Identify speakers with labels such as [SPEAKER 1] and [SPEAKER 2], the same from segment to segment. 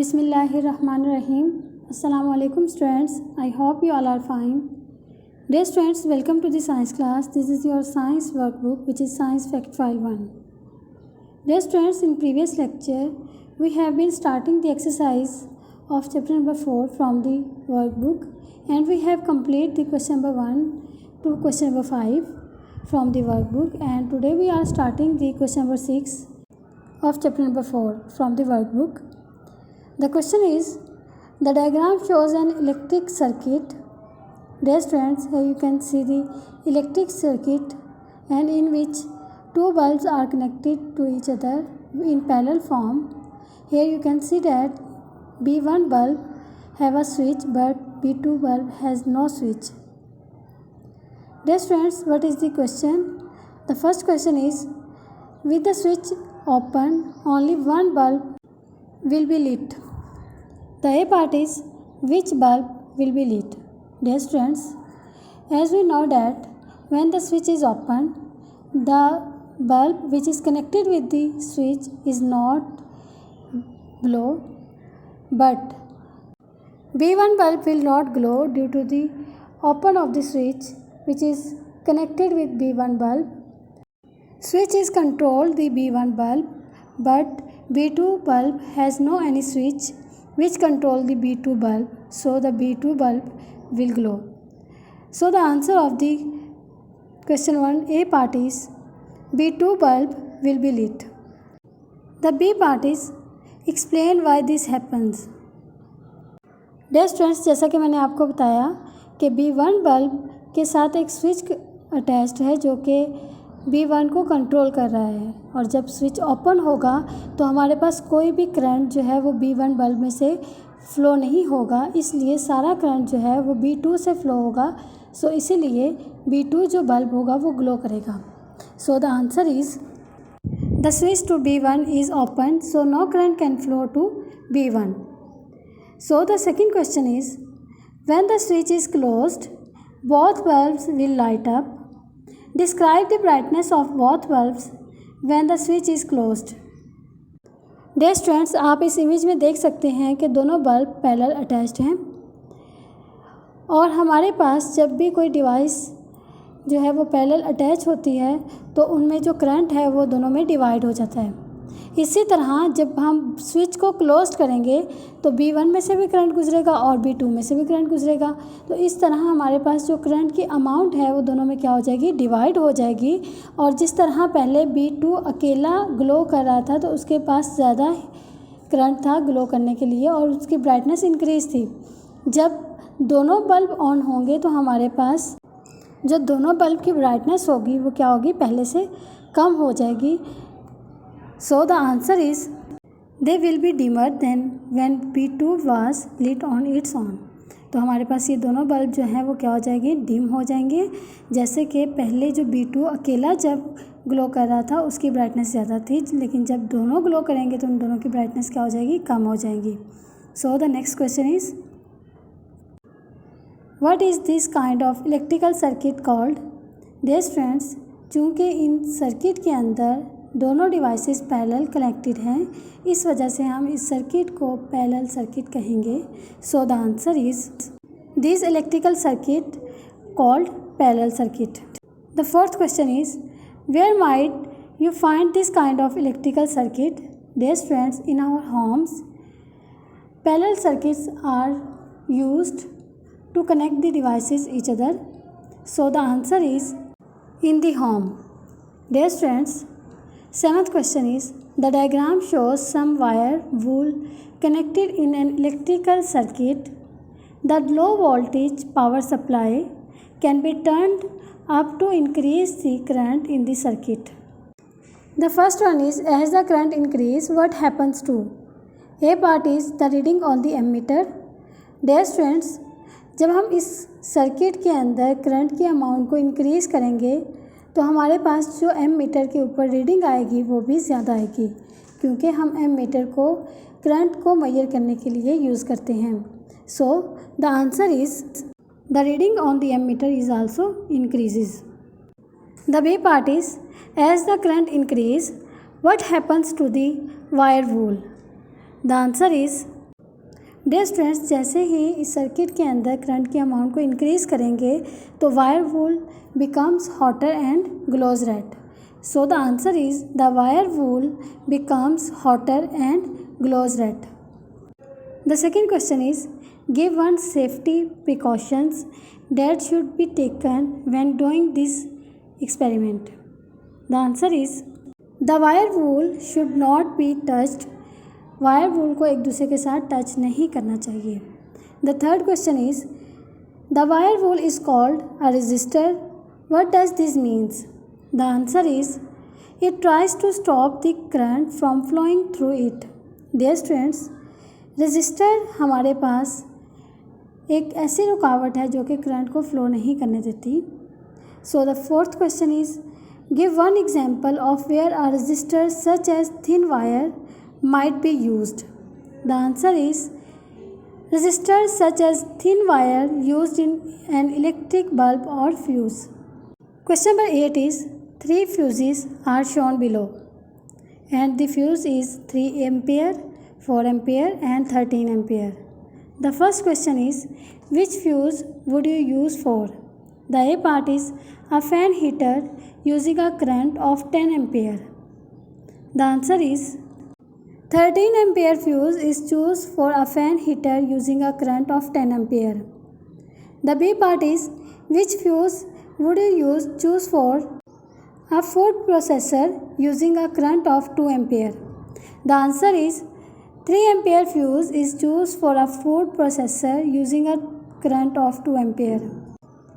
[SPEAKER 1] Bismillahirrahmanirrahim. Assalamu alaikum students. I hope you all are fine. Dear students, welcome to the science class. This is your science workbook which is Science Fact File 1. Dear students, in previous lecture we have been starting the exercise of chapter number 4 from the workbook, and we have completed the question number 1 to question number 5 from the workbook, and today we are starting the question number 6 of chapter number 4 from the workbook. The question is, the diagram shows an electric circuit. Dear students, here you can see the electric circuit, and in which two bulbs are connected to each other in parallel form. Here you can see that B1 bulb have a switch but B2 bulb has no switch. Dear students, what is the question? The first question is, with the switch open, only one bulb will be lit. The A part is, which bulb will be lit? Dear students, as we know that when the switch is open, the bulb which is connected with the switch is not glow, but B1 bulb will not glow due to the open of the switch which is connected with B1 bulb. Switch is controlled the B1 bulb, but B2 bulb has no any switch which control the B2 bulb, so the B2 bulb will glow. So the answer of the question 1A part is B2 bulb will be lit. The B part is, explain why this happens. Dear students, जैसा कि मैंने आपको बताया कि B1 bulb के साथ एक switch attached है जो कि B1 को कंट्रोल कर रहा है, और जब स्विच ओपन होगा तो हमारे पास कोई भी करंट जो है वो B1 बल्ब में से फ़्लो नहीं होगा, इसलिए सारा करंट जो है वो B2 से फ़्लो होगा. सो इसीलिए B2 जो बल्ब होगा वो ग्लो करेगा. So the answer is the switch to B1 is open, so no current can flow to B1. So the second question is, when the switch is closed both bulbs will light up. Describe the brightness of both bulbs when the switch is closed. Dear students, आप इस image में देख सकते हैं कि दोनों bulb parallel attached हैं, और हमारे पास जब भी कोई डिवाइस जो है वो पैरेलल अटैच होती है तो उनमें जो करंट है वो दोनों में डिवाइड हो जाता है. इसी तरह जब हम स्विच को क्लोज करेंगे तो B1 में से भी करंट गुजरेगा और B2 में से भी करंट गुजरेगा. तो इस तरह हमारे पास जो करंट की अमाउंट है वो दोनों में क्या हो जाएगी, डिवाइड हो जाएगी. और जिस तरह पहले B2 अकेला ग्लो कर रहा था तो उसके पास ज़्यादा करंट था ग्लो करने के लिए और उसकी ब्राइटनेस इंक्रीज़ थी. जब दोनों बल्ब ऑन होंगे तो हमारे पास जो दोनों बल्ब की ब्राइटनेस होगी वो क्या होगी, पहले से कम हो जाएगी. So the answer is they will be dimmer than when B2 was lit on its own. तो हमारे पास ये दोनों बल्ब जो हैं वो क्या हो जाएंगे, डिम हो जाएंगे. जैसे कि पहले जो B2 अकेला जब ग्लो कर रहा था उसकी ब्राइटनेस ज़्यादा थी, लेकिन जब दोनों ग्लो करेंगे तो उन दोनों की ब्राइटनेस क्या हो जाएगी, कम हो जाएगी. So the next question is, what is this kind of electrical circuit called. Dear friends, चूँकि इन सर्किट के अंदर दोनों डिवाइसेस पैरेलल कनेक्टेड हैं, इस वजह से हम इस सर्किट को पैरेलल सर्किट कहेंगे. So the answer is this electrical circuit called parallel circuit. The fourth question is, where might you find this kind of electrical circuit. Dear friends, in our homes parallel circuits are used to connect the devices each other. So the answer is in the home. Dear friends, seventh question is, the diagram shows some wire wool connected in an electrical circuit. The low voltage power supply can be turned up to increase the current in the circuit. The first one is, as the current increase, what happens to. A part is the reading on the ammeter. Dear friends, जब हम इस circuit के अंदर current की amount को increase करेंगे तो हमारे पास जो एम मीटर के ऊपर रीडिंग आएगी वो भी ज़्यादा आएगी, क्योंकि हम एम मीटर को करंट को मेजर करने के लिए यूज़ करते हैं. So the answer is the reading on the ammeter is also increases. The B part is, as the current increase what happens to the wire wool. The answer is dear students, जैसे ही इस circuit के अंदर current की amount को increase करेंगे तो wire wool becomes hotter and glows red. So the answer is the wire wool becomes hotter and glows red. The second question is, give one safety precautions that should be taken when doing this experiment. The answer is the wire wool should not be touched. Wire wool को एक दूसरे के साथ touch नहीं करना चाहिए. The third question is, the wire wool is called a resistor. What does this means? The answer is, it tries to stop the current from flowing through it. Dear students, resistor हमारे पास एक ऐसी रुकावट है जो कि current को flow नहीं करने देती. So the fourth question is, give one example of where a resistor such as thin wire might be used. The answer is, resistors such as thin wire used in an electric bulb or fuse. Question number 8 is, 3 fuses are shown below and the fuse is 3 ampere, 4 ampere and 13 ampere. The first question is, which fuse would you use for? The A part is a fan heater using a current of 10 ampere. The answer is 13 ampere fuse is chosen for a fan heater using a current of 10 ampere. The B part is, which fuse would you choose for a food processor using a current of 2 ampere? The answer is 3 ampere fuse is chosen for a food processor using a current of 2 ampere.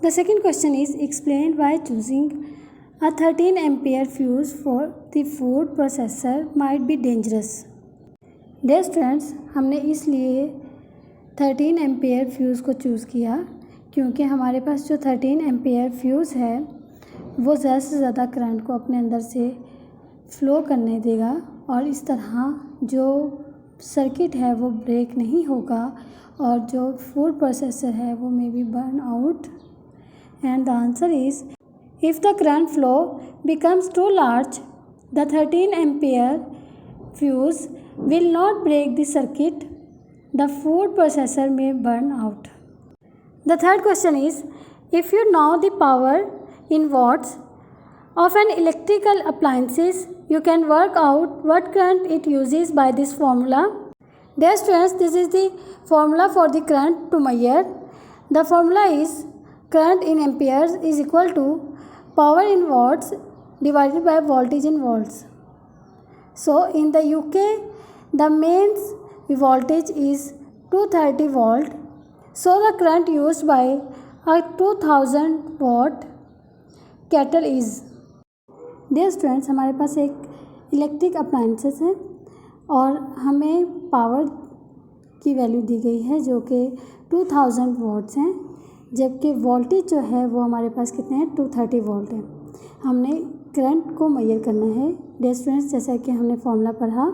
[SPEAKER 1] The second question is, explain why choosing a 13 ampere fuse for the food processor might be dangerous. Dear students, हमने इसलिए 13 ampere fuse को choose किया क्योंकि हमारे पास जो 13 ampere fuse है वो ज़्यादा से ज़्यादा करंट को अपने अंदर से फ़्लो करने देगा और इस तरह जो सर्किट है वो ब्रेक नहीं होगा और जो फूड प्रोसेसर है वो may be burn out. And the answer is, if the current flow becomes too large the 13 ampere fuse will not break the circuit. The food processor may burn out. The third question is, if you know the power in watts of an electrical appliances, you can work out what current it uses by this formula. Dear students, this is the formula for the current to measure. The formula is current in amperes is equal to power in watts divided by voltage in volts. So in the UK, the mains voltage is 230 volt. So the current used by a 2000 watt kettle is. Dear students, हमारे पास एक electric appliances है और हमें power की value दी गई है जो कि 2000 वॉट्स हैं, जबकि वोल्टेज जो है वो हमारे पास कितने हैं, 230 वोल्ट है. हमने करंट को मेजर करना है. डियर स्टूडेंट्स, जैसा कि हमने फॉर्मूला पढ़ा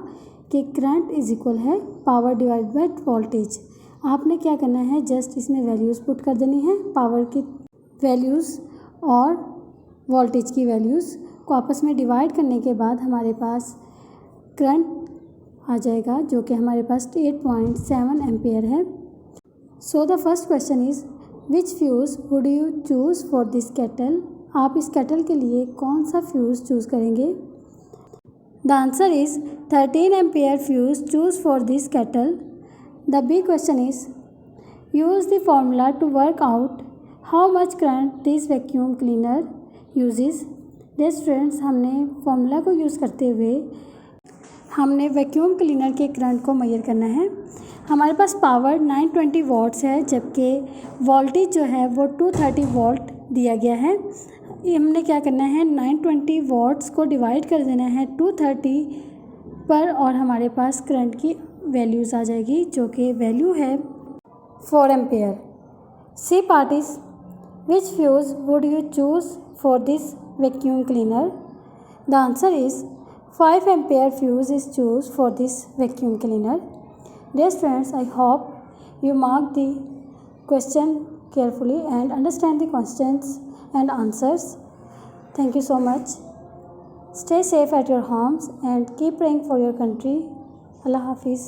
[SPEAKER 1] कि करंट इज इक्वल है पावर डिवाइड बाय वोल्टेज. आपने क्या करना है, जस्ट इसमें वैल्यूज़ पुट कर देनी है. पावर की वैल्यूज़ और वोल्टेज की वैल्यूज़ को आपस में डिवाइड करने के बाद हमारे पास करंट आ जाएगा जो कि हमारे पास 8.7 एम्पियर है. So the first question is, which fuse would you choose for this kettle? आप इस केटल के लिए कौन सा फ्यूज़ चूज़ करेंगे? The answer is 13 ampere fuse choose for this kettle. The B question is, use the formula to work out how much current this vacuum cleaner uses. Dear students, हमने formula को use करते हुए हमने vacuum cleaner के current को measure करना है. हमारे पास पावर 920 वॉट्स है, जबकि वोल्टेज जो है वो 230 वोल्ट दिया गया है. हमने क्या करना है, 920 वॉट्स को डिवाइड कर देना है 230 पर और हमारे पास करंट की वैल्यूज़ आ जाएगी जो कि वैल्यू है 4 ampere. C part is, which fuse would you choose for this vacuum cleaner? The answer is 5 ampere fuse is choose for this vacuum cleaner. Dear students, I hope you mark the question carefully and understand the questions and answers. Thank you so much. Stay safe at your homes and keep praying for your country. Allah Hafiz.